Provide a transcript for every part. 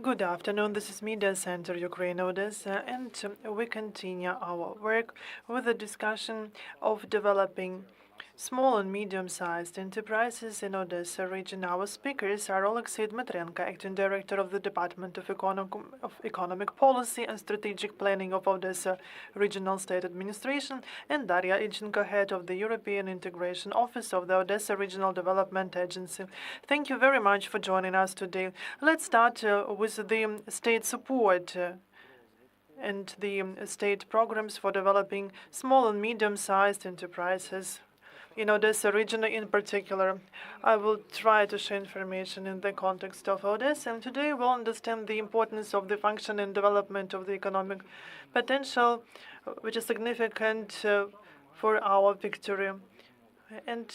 Good afternoon. This is Media Center Ukraine Odesa, and we continue our work with the discussion of developing small and medium-sized enterprises in Odesa region. Our speakers are Oleksiy Dmytrenko, Acting Director of the Department of Economic Policy and Strategic Planning of Odesa Regional State Administration, and Daria Ilchenko, Head of the European Integration Office of the Odesa Regional Development Agency. Thank you very much for joining us today. Let's start with the state support and the state programs for developing small and medium-sized enterprises in Odesa region in particular. I will try to share information in the context of Odesa, and today we'll understand the importance of the function and development of the economic potential, which is significant for our victory. And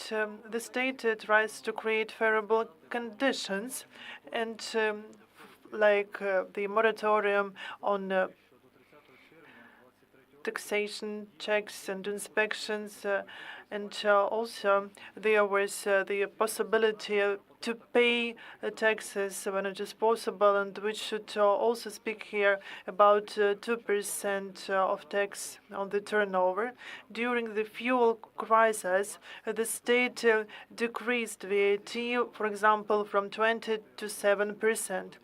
the state tries to create favorable conditions, and the moratorium on taxation checks and inspections, and also there was the possibility to pay taxes when it is possible, and we should also speak here about 2% of tax on the turnover. During the fuel crisis, the state decreased VAT, for example, from 20 to 7%.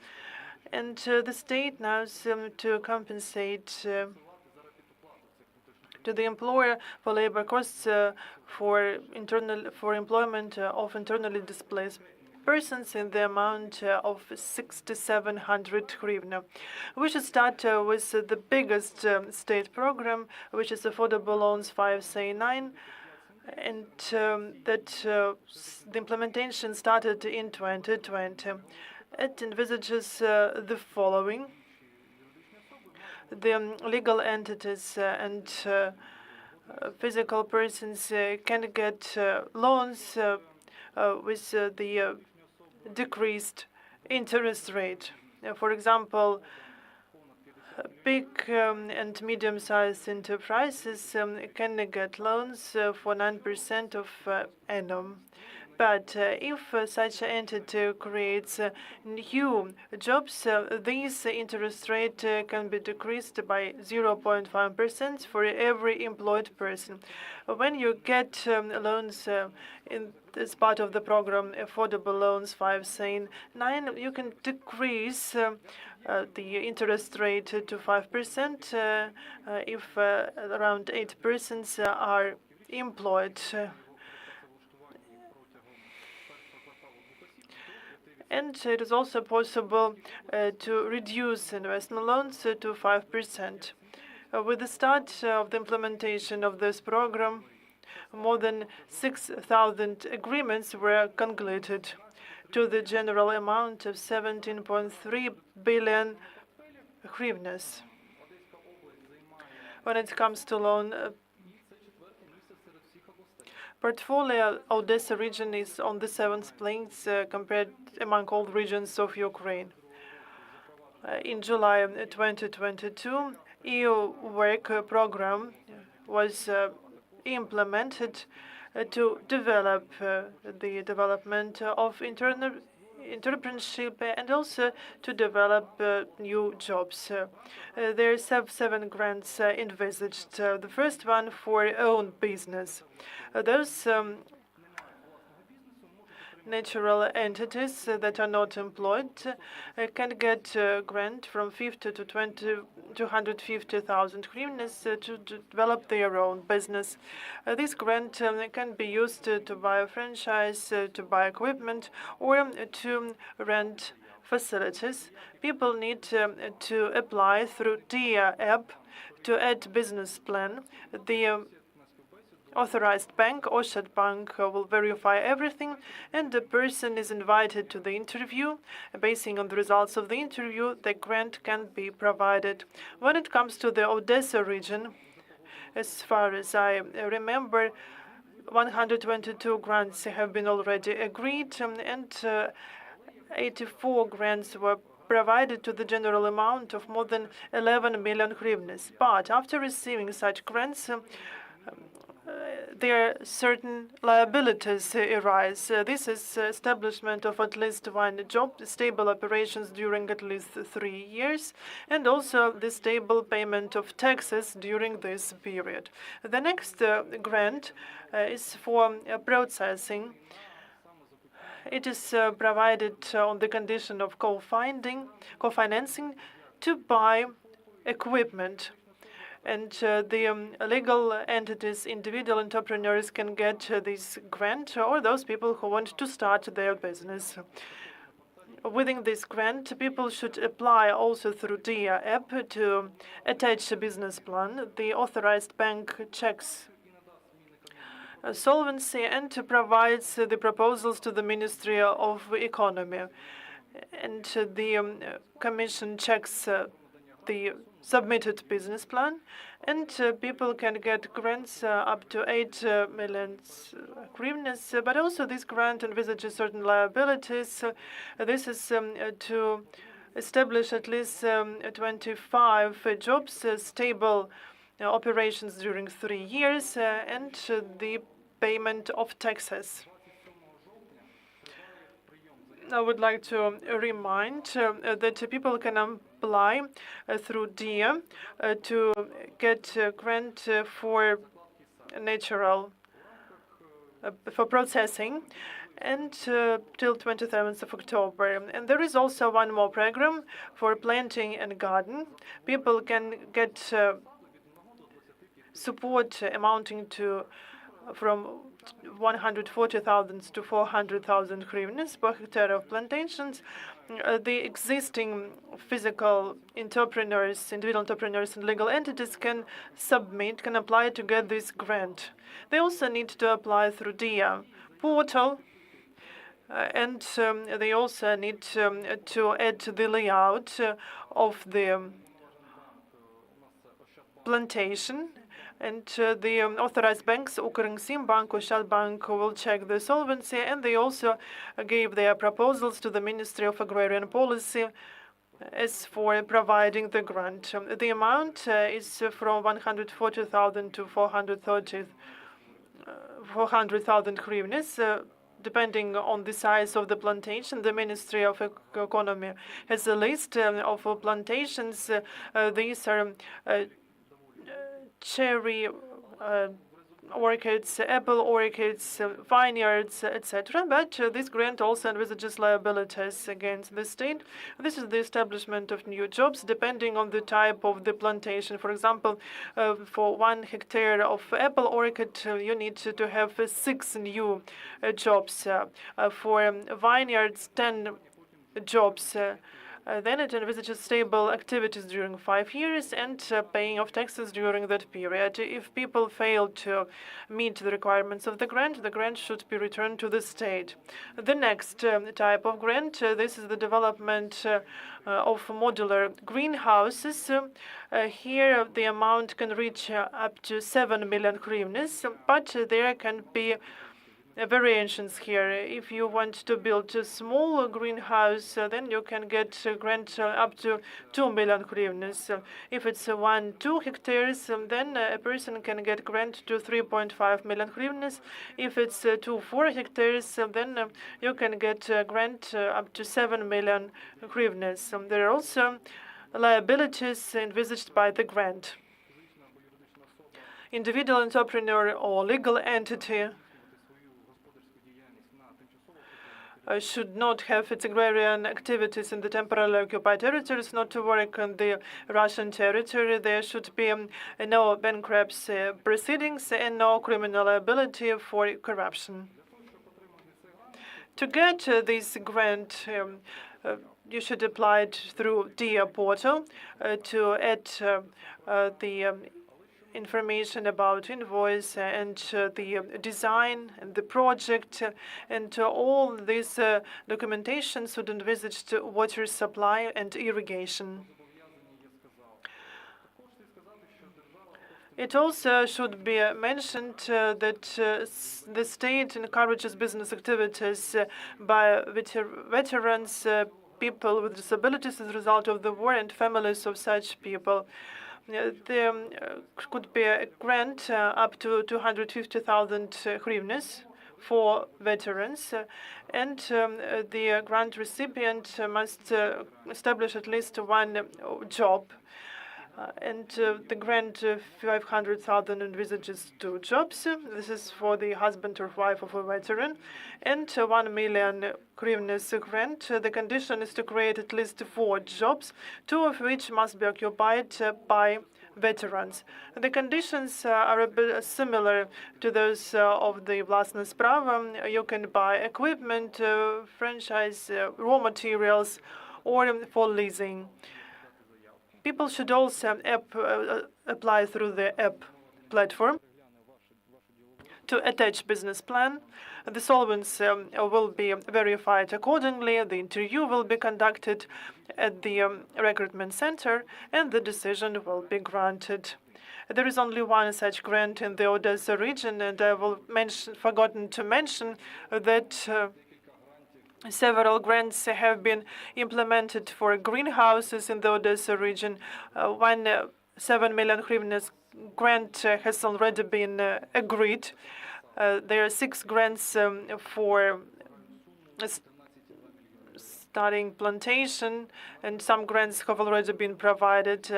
And the state now to compensate to the employer for labor costs for employment of internally displaced persons in the amount of 6,700 hryvnia. We should start with the biggest state program, which is Affordable Loans 5-9, and the implementation started in 2020. It envisages the following. The legal entities and physical persons can get loans with the decreased interest rate. For example, big and medium-sized enterprises can get loans for 9% of annum. But if such an entity creates new jobs, this interest rate can be decreased by 0.5% for every employed person. When you get loans in this part of the program, Affordable Loans 5-9, you can decrease the interest rate to 5% if around 8 persons are employed. And it is also possible to reduce investment loans to 5%. With the start of the implementation of this program, more than 6,000 agreements were concluded to the general amount of 17.3 billion hryvnias. When it comes to loan portfolio, Odesa region is on the 7th place compared among all regions of Ukraine. In July 2022, EU work program was implemented to develop the development of entrepreneurship and also to develop new jobs. There are 7 grants envisaged. The first one for own business. Those natural entities that are not employed can get a grant from 50 to 250,000 hryvnias to develop their own business. This grant can be used to buy a franchise, to buy equipment, or to rent facilities. People need to apply through Dia app to add business plan. The authorized bank, Oshad Bank, will verify everything, and the person is invited to the interview. Basing on the results of the interview, the grant can be provided. When it comes to the Odesa region, as far as I remember, 122 grants have been already agreed, and 84 grants were provided to the general amount of more than 11 million hryvnias. But after receiving such grants, there certain liabilities arise. This is establishment of at least one job, stable operations during at least 3 years, and also the stable payment of taxes during this period. The next grant is for processing. It is provided on the condition of co-financing to buy equipment. And the legal entities, individual entrepreneurs can get this grant, or those people who want to start their business. Within this grant, people should apply also through DIA app to attach a business plan. The authorized bank checks solvency and provides the proposals to the Ministry of Economy. And the Commission checks the submitted business plan, and people can get grants up to 8 million hryvnias. But also this grant envisages certain liabilities. This is to establish at least 25 jobs, stable operations during 3 years, and the payment of taxes. I would like to remind that people can apply through DIA to get a grant for natural for processing, and till 27th of October. And there is also one more program for planting and garden. People can get support amounting to from 140,000 to 400,000 hryvnias per hectare of plantations. The existing physical entrepreneurs, individual entrepreneurs, and legal entities can apply to get this grant. They also need to apply through DIA portal, and they also need to add the layout of the plantation. And the authorized banks, Ukrsimbank, Bank, will check the solvency, and they also gave their proposals to the Ministry of Agrarian Policy as for providing the grant. The amount is from 140,000 to 400,000 hryvnias, depending on the size of the plantation. The Ministry of Economy has a list of plantations. These are cherry orchards, apple orchards, vineyards, etc. But this grant also envisages liabilities against the state. This is the establishment of new jobs depending on the type of the plantation. For example, for 1 hectare of apple orchard, you need to have 6 new jobs. For vineyards, 10 jobs. Then it envisages stable activities during 5 years and paying of taxes during that period. If people fail to meet the requirements of the grant should be returned to the state. The next type of grant, this is the development of modular greenhouses. Here the amount can reach up to 7 million hryvnias, but there can be variations here. If you want to build a small greenhouse, then you can get a grant up to 2 million hryvnias. If it's 1-2 hectares, then a person can get grant to 3.5 million hryvnias. If it's 2-4 hectares, then you can get a grant up to 7 million hryvnias. There are also liabilities envisaged by the grant. Individual entrepreneur or legal entity should not have its agrarian activities in the temporarily occupied territories, not to work on the Russian territory. There should be no bankruptcy proceedings and no criminal liability for corruption. To get this grant, you should apply it through DIA portal to add the information about invoice and the design and the project, and all this documentation should envisage water supply and irrigation. It also should be mentioned that the state encourages business activities by veterans, people with disabilities as a result of the war, and families of such people. there could be a grant up to 250,000 hryvnias for veterans, and the grant recipient must establish at least one job. And the grant 500,000 envisages 2 jobs. This is for the husband or wife of a veteran. And 1 million hryvnias grant. The condition is to create at least 4 jobs, 2 of which must be occupied by veterans. The conditions are a bit similar to those of the vlastnost prava. You can buy equipment, franchise, raw materials, or for leasing. People should also apply through the app platform to attach business plan. The solvents will be verified accordingly. The interview will be conducted at the recruitment center, and the decision will be granted. There is only one such grant in the Odesa region, and I will forgotten to mention that several grants have been implemented for greenhouses in the Odesa region. 7 million hryvnias grant has already been agreed. There are 6 grants for starting plantation, and some grants have already been provided.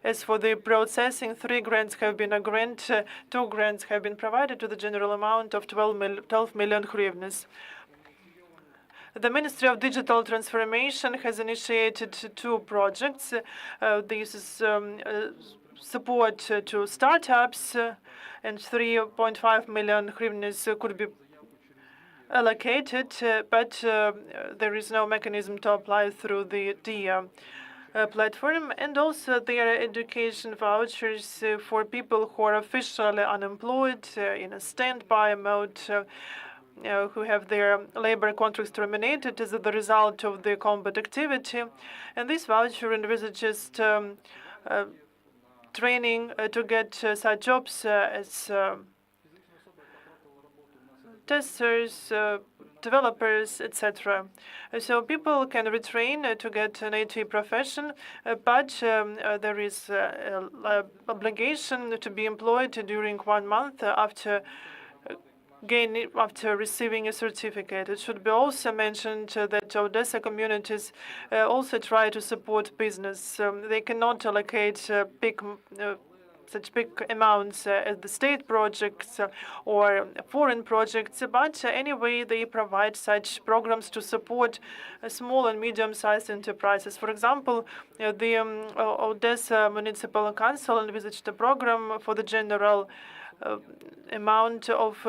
As for the processing, 3 grants have been agreed. 2 grants have been provided to the general amount of 12 million hryvnias. The Ministry of Digital Transformation has initiated 2 projects. This is support to startups, and 3.5 million hryvnias could be allocated, but there is no mechanism to apply through the DIA platform. And also there are education vouchers for people who are officially unemployed in a standby mode, who have their labor contracts terminated as a result of the combat activity. And this voucher envisages training to get such jobs as testers, developers, etc. So people can retrain to get an IT profession, but there is an obligation to be employed during 1 month after receiving a certificate. It should be also mentioned that Odesa communities also try to support business. They cannot allocate such big amounts as the state projects or foreign projects, but anyway, they provide such programs to support small and medium-sized enterprises. For example, the Odesa Municipal Council envisaged a program for the general amount of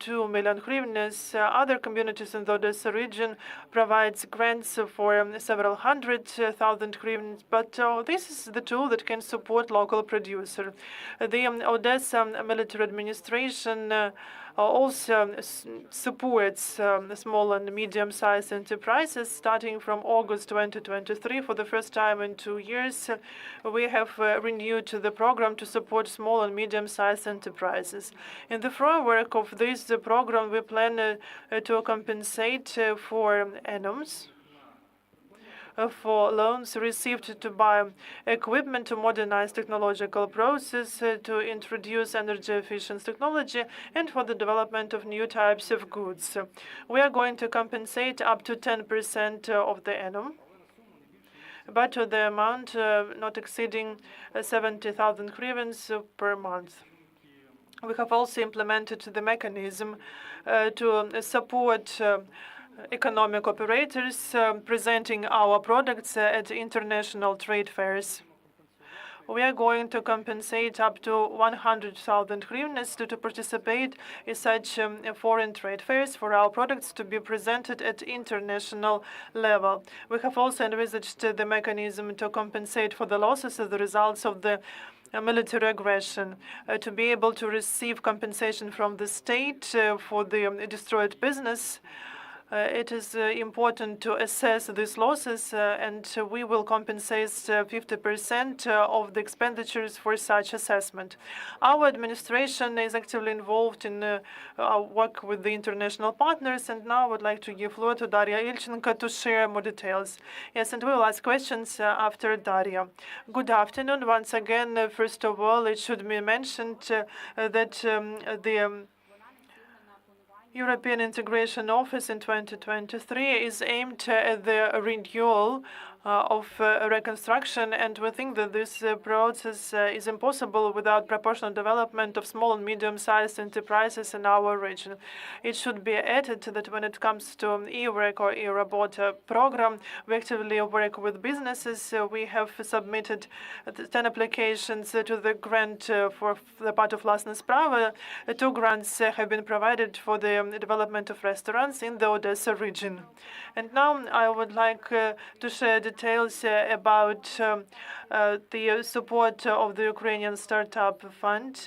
2 million hryvnias. Other communities in the Odesa region provides grants for several 100,000 hryvnias, but this is the tool that can support local producer. The Odesa military administration also supports small and medium-sized enterprises. Starting from August 2023, for the first time in 2 years, we have renewed the program to support small and medium-sized enterprises. In the framework of this program, we plan to compensate for annums for loans received to buy equipment, to modernize technological process, to introduce energy-efficient technology, and for the development of new types of goods. We are going to compensate up to 10% of the annum, but to the amount not exceeding 70,000 hryvnias per month. We have also implemented the mechanism to support economic operators presenting our products at international trade fairs. We are going to compensate up to 100,000 hryvnias to participate in such foreign trade fairs for our products to be presented at international level. We have also envisaged the mechanism to compensate for the losses as the results of the military aggression, to be able to receive compensation from the state for the destroyed business, It is important to assess these losses, and we will compensate 50% of the expenditures for such assessment. Our administration is actively involved in our work with the international partners, and now I would like to give floor to Daria Ilchenko to share more details. Yes, and we will ask questions after Daria. Good afternoon once again. First of all, it should be mentioned that the European Integration Office in 2023 is aimed at the renewal of reconstruction, and we think that this process is impossible without proportional development of small and medium-sized enterprises in our region. It should be added that when it comes to e-work or e-robot program, we actively work with businesses. We have submitted 10 applications to the grant for the part of Vlastna Sprava. 2 grants have been provided for the development of restaurants in the Odesa region. And now I would like to share details about the support of the Ukrainian Startup Fund,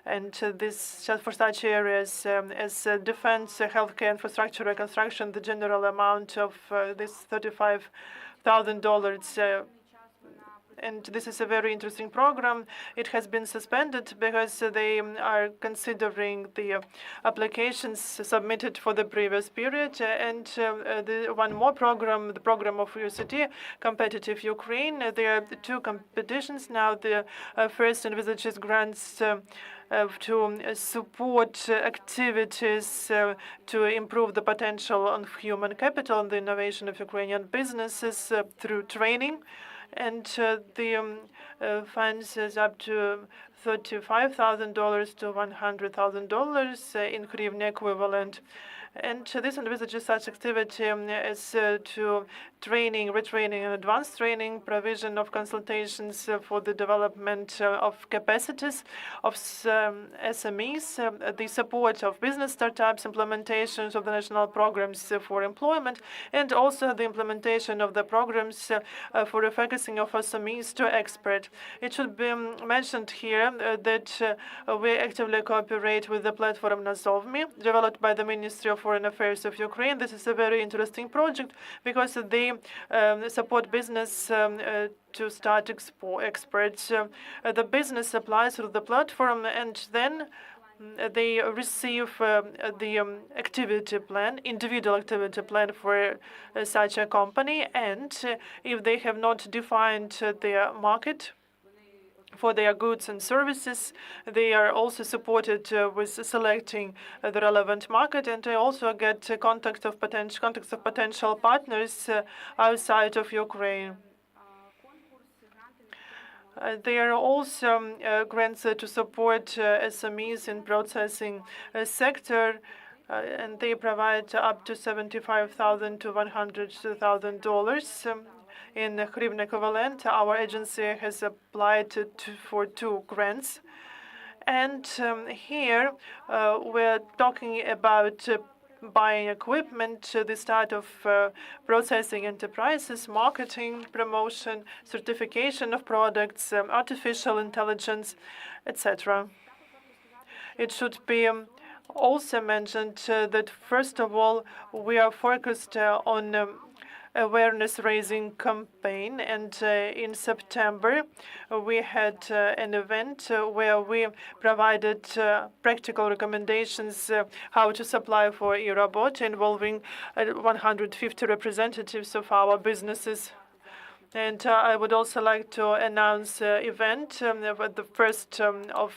and this just for such areas as defense, healthcare, infrastructure, reconstruction. The general amount of this $35,000. And this is a very interesting program. It has been suspended because they are considering the applications submitted for the previous period. And one more program, the program of UST, Competitive Ukraine. There are 2 competitions now. The first envisages grants to support activities to improve the potential of human capital and the innovation of Ukrainian businesses through training. And the funds is up to $35,000 to $100,000 in hryvnia equivalent. And this envisages such activity as to training, retraining, and advanced training, provision of consultations for the development of capacities of SMEs, the support of business startups, implementations of the national programs for employment, and also the implementation of the programs for refocusing of SMEs to expert. It should be mentioned here that we actively cooperate with the platform Nazovmi, developed by the Ministry of Foreign Affairs of Ukraine. This is a very interesting project because they support business to start experts. The business applies through the platform, and then they receive the activity plan, individual activity plan for such a company. And if they have not defined their market for their goods and services, they are also supported with selecting the relevant market, and they also get contacts of potential partners outside of Ukraine. There are also grants to support SMEs in processing sector, and they provide up to $75,000 to $100,000 in hryvnia equivalent. Our agency has applied for 2 grants. And here we're talking about buying equipment, the start of processing enterprises, marketing, promotion, certification of products, artificial intelligence, etc. It should be also mentioned that, first of all, we are focused on awareness-raising campaign, and in September we had an event where we provided practical recommendations how to supply for e-robot, involving 150 representatives of our businesses. And I would also like to announce an event at the 1st of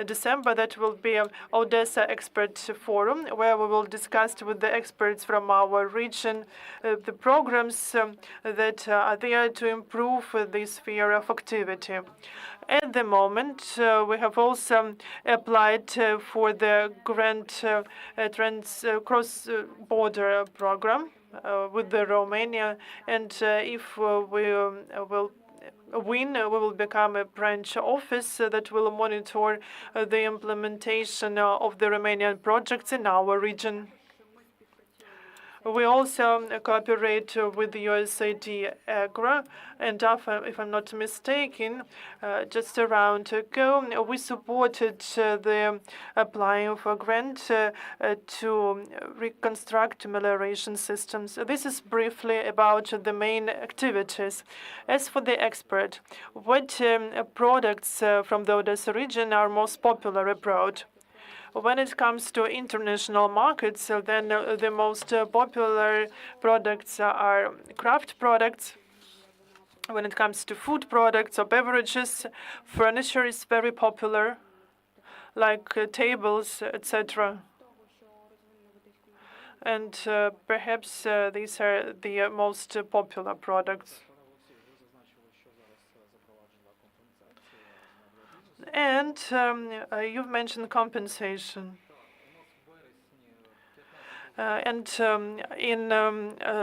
December. That will be Odesa Expert Forum, where we will discuss with the experts from our region the programs that are there to improve the sphere of activity. At the moment, we have also applied for the grant cross-border program with Romania, and if we will win, we will become a branch office that will monitor the implementation of the Romanian projects in our region. We also cooperate with the USAID Agro, and if I'm not mistaken, just around ago, we supported the applying for grant to reconstruct melioration systems. This is briefly about the main activities. As for the export, what products from the Odesa region are most popular abroad? When it comes to international markets, then the most popular products are craft products. When it comes to food products or beverages, furniture is very popular, like tables, etc. And perhaps these are the most popular products. And you've mentioned compensation. In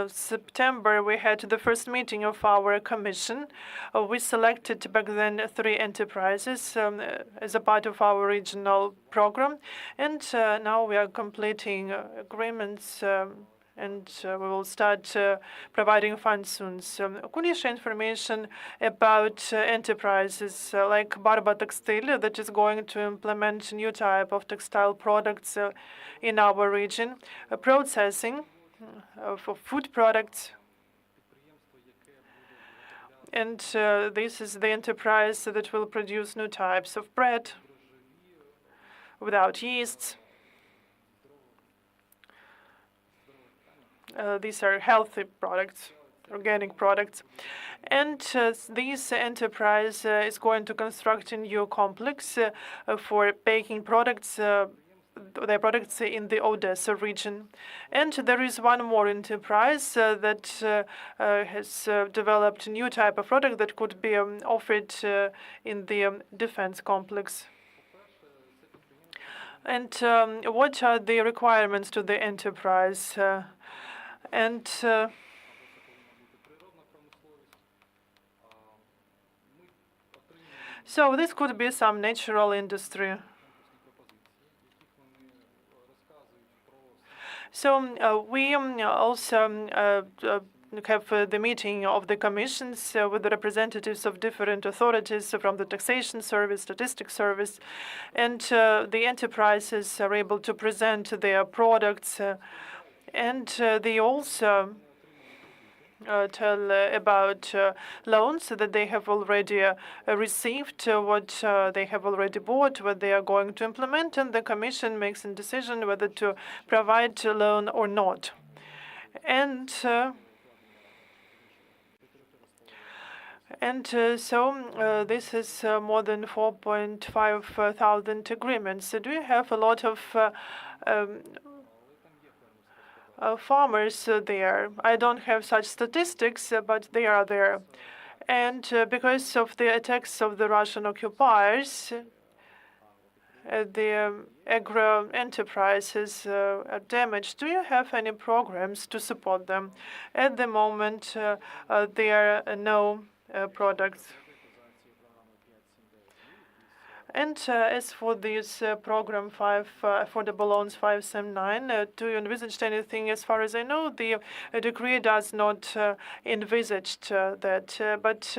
September, we had the first meeting of our commission. We selected back then 3 enterprises as a part of our regional program. And now we are completing agreements and we will start providing funds soon. So, could you share information about enterprises like Barba Textile that is going to implement a new type of textile products in our region, processing for food products? And this is the enterprise that will produce new types of bread without yeasts. These are healthy products, organic products. And this enterprise is going to construct a new complex for baking products, their products in the Odesa region. And there is one more enterprise that has developed a new type of product that could be offered in the defense complex. And what are the requirements to the enterprise? And so this could be some natural industry. So we also have the meeting of the commissions with the representatives of different authorities from the taxation service, statistics service, and the enterprises are able to present their products. And they also tell about loans that they have already received, what they have already bought, what they are going to implement, and the Commission makes a decision whether to provide a loan or not. And so this is more than 4.5 thousand agreements. So do you have a lot of farmers there? I don't have such statistics, but they are there. And because of the attacks of the Russian occupiers, the agro enterprises are damaged. Do you have any programs to support them? At the moment, there are no products. And as for this program 5 for the loans 579, do you envisage anything? As far as I know, the decree does not envisage that, but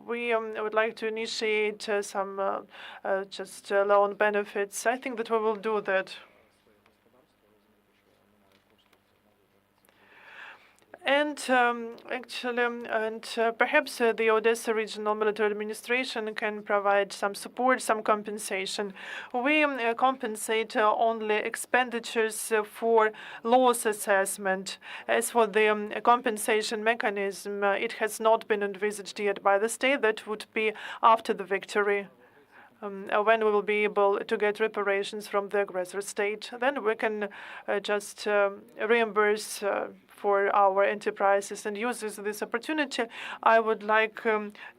we would like to initiate some just loan benefits. I think that we will do that. And perhaps the Odesa Regional Military Administration can provide some support, some compensation. We compensate only expenditures for loss assessment. As for the compensation mechanism, it has not been envisaged yet by the state. That would be after the victory. When we will be able to get reparations from the aggressor state, then we can just reimburse for our enterprises and uses this opportunity. I would like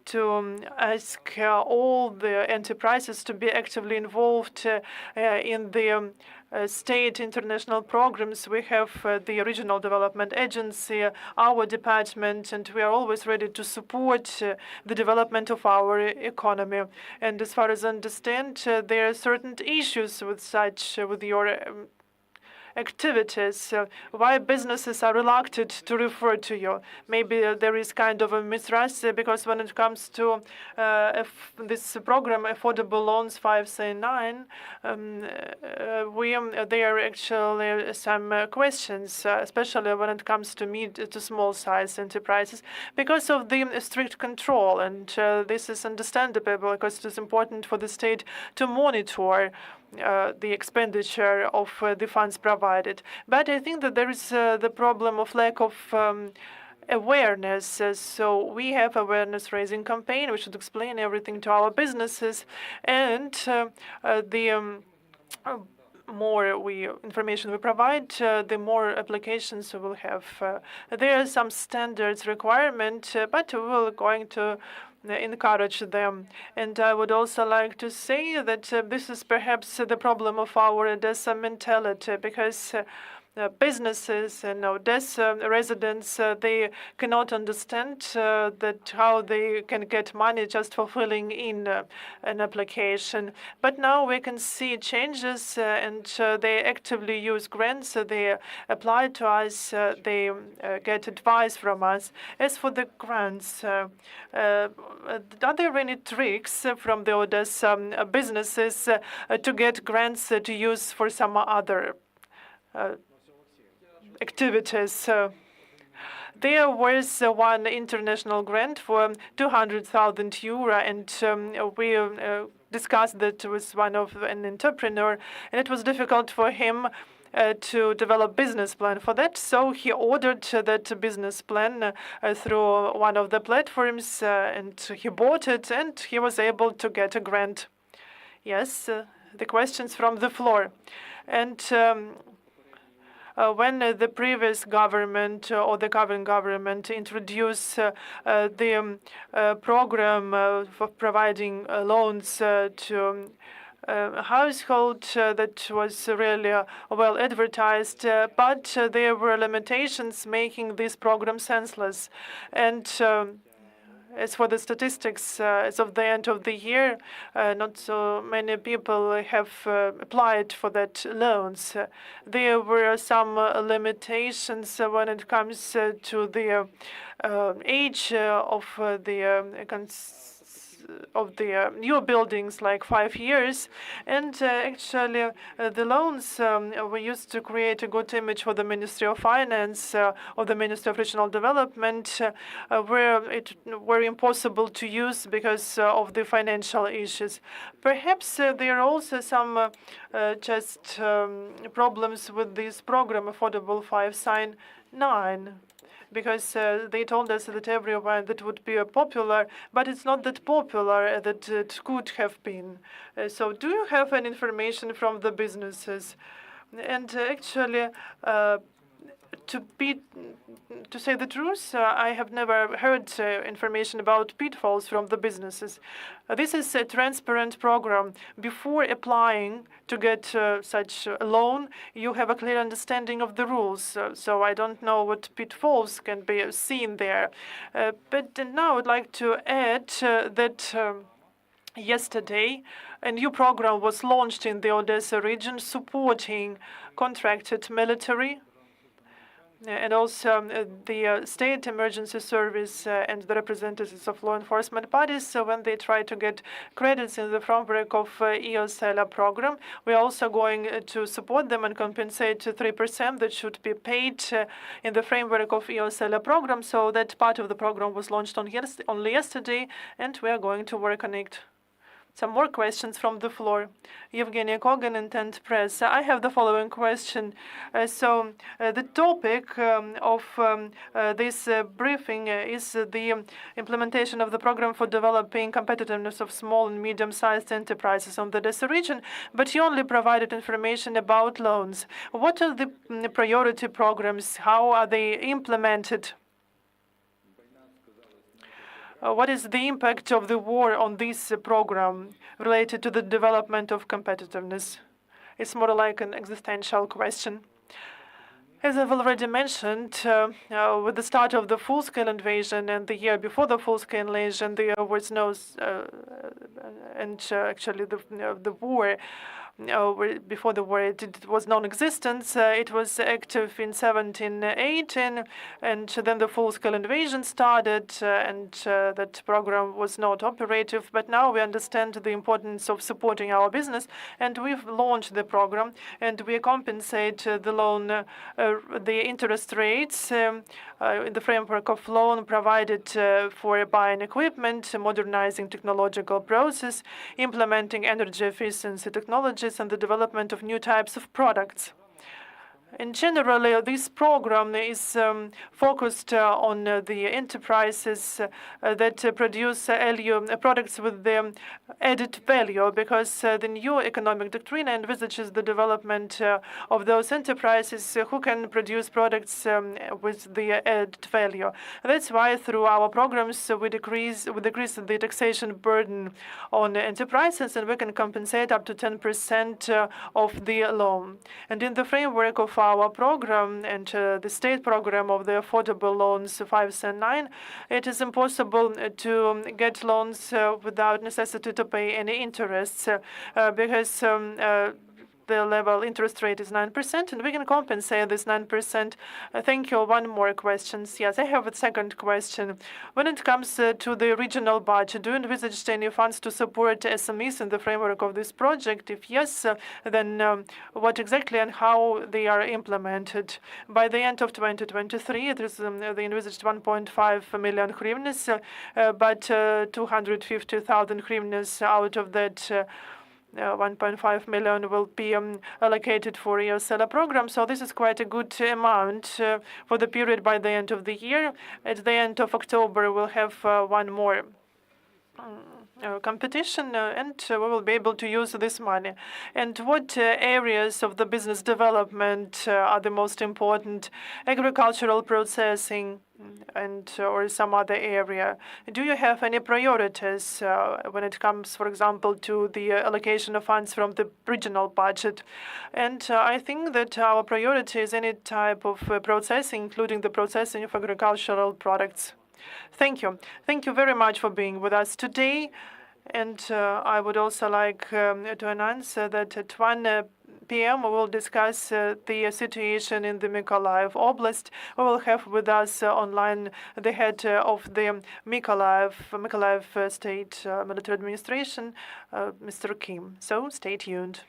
to ask all the enterprises to be actively involved in the state international programs. We have the Regional Development Agency, our department, and we are always ready to support the development of our economy. And as far as I understand, there are certain issues with your activities, why businesses are reluctant to refer to you. Maybe there is kind of a mistrust because when it comes to this program, Affordable Loans 5C9, there are actually some questions, especially when it comes to small-size enterprises, because of the strict control. And this is understandable because it is important for the state to monitor the expenditure of the funds provided. But I think that there is the problem of lack of awareness. So we have awareness-raising campaign. We should explain everything to our businesses, and the more information we provide, the more applications we will have. There are some standards requirement, but we will going to encourage them. And I would also like to say that this is perhaps the problem of our Odesa mentality, because businesses and Odesa residents, they cannot understand that how they can get money just for filling in an application. But now we can see changes, and they actively use grants. They apply to us. They get advice from us. As for the grants, are there any tricks from the Odesa businesses to get grants to use for some other activities? There was one international grant for 200,000 euro, and we discussed that with an entrepreneur, and it was difficult for him to develop business plan for that. So he ordered that business plan through one of the platforms, and he bought it, and he was able to get a grant. Yes, the questions from the floor. And when the previous government or the current government introduced the program for providing loans to household, that was really well advertised, but there were limitations making this program senseless. And as for the statistics, as of the end of the year, not so many people have applied for that loans. There were some limitations when it comes to the age of the new buildings, like 5 years. And actually, the loans were used to create a good image for the Ministry of Finance or the Ministry of Regional Development, where it were impossible to use because of the financial issues. Perhaps there are also some just problems with this program, Affordable 5C9. Because they told us that everyone that would be popular, but it's not that popular that it could have been. So do you have any information from the businesses? And actually, to say the truth, I have never heard information about pitfalls from the businesses. This is a transparent program. Before applying to get such a loan, you have a clear understanding of the rules. So I don't know what pitfalls can be seen there. But now I would like to add that yesterday, a new program was launched in the Odesa region supporting contracted military and also the state emergency service and the representatives of law enforcement bodies. So when they try to get credits in the framework of EOSELA program, we're also going to support them and compensate 3% that should be paid in the framework of EOSELA program. So that part of the program was launched only yesterday, and we are going to work on it. Some more questions from the floor. Evgeny Kogan, Intent Press. I have the following question. The topic of this briefing is the implementation of the program for developing competitiveness of small and medium-sized enterprises on the Odesa region, but you only provided information about loans. What are the priority programs? How are they implemented? What is the impact of the war on this program related to the development of competitiveness? It's more like an existential question. As I've already mentioned, with the start of the full-scale invasion and the year before the full-scale invasion, there was no, actually the war before the war it was non-existent. It was active in 1718, and then the full-scale invasion started, and that program was not operative. But now we understand the importance of supporting our business, and we've launched the program, and we compensate the loan, the interest rates in the framework of loan provided for buying equipment, modernizing technological process, implementing energy efficiency technologies, and the development of new types of products. And generally, this program is focused on the enterprises that produce products with the added value, because the new economic doctrine envisages the development of those enterprises who can produce products with the added value. That's why through our programs we decrease the taxation burden on enterprises, and we can compensate up to 10% of the loan. And in the framework of our program and the state program of the affordable loans 5 and 9, it is impossible to get loans without necessity to pay any interests, because the level interest rate is 9%, and we can compensate this 9%. Thank you. One more question. Yes, I have a second question. When it comes to the regional budget, do you envisage any funds to support SMEs in the framework of this project? If yes, then what exactly and how they are implemented? By the end of 2023, it is the envisaged 1.5 million hryvnias, but 250,000 hryvnias out of that 1.5 million will be allocated for EOSELA program. So this is quite a good amount for the period by the end of the year. At the end of October, we'll have one more competition, and we will be able to use this money. And what areas of the business development are the most important? Agricultural processing and or some other area? Do you have any priorities when it comes, for example, to the allocation of funds from the regional budget? And I think that our priority is any type of processing, including the processing of agricultural products. Thank you. Thank you very much for being with us today. And I would also like to announce that at 1 p.m. we will discuss the situation in the Mykolaiv Oblast. We will have with us online the head of the Mykolaiv State Military Administration, Mr. Kim. So stay tuned.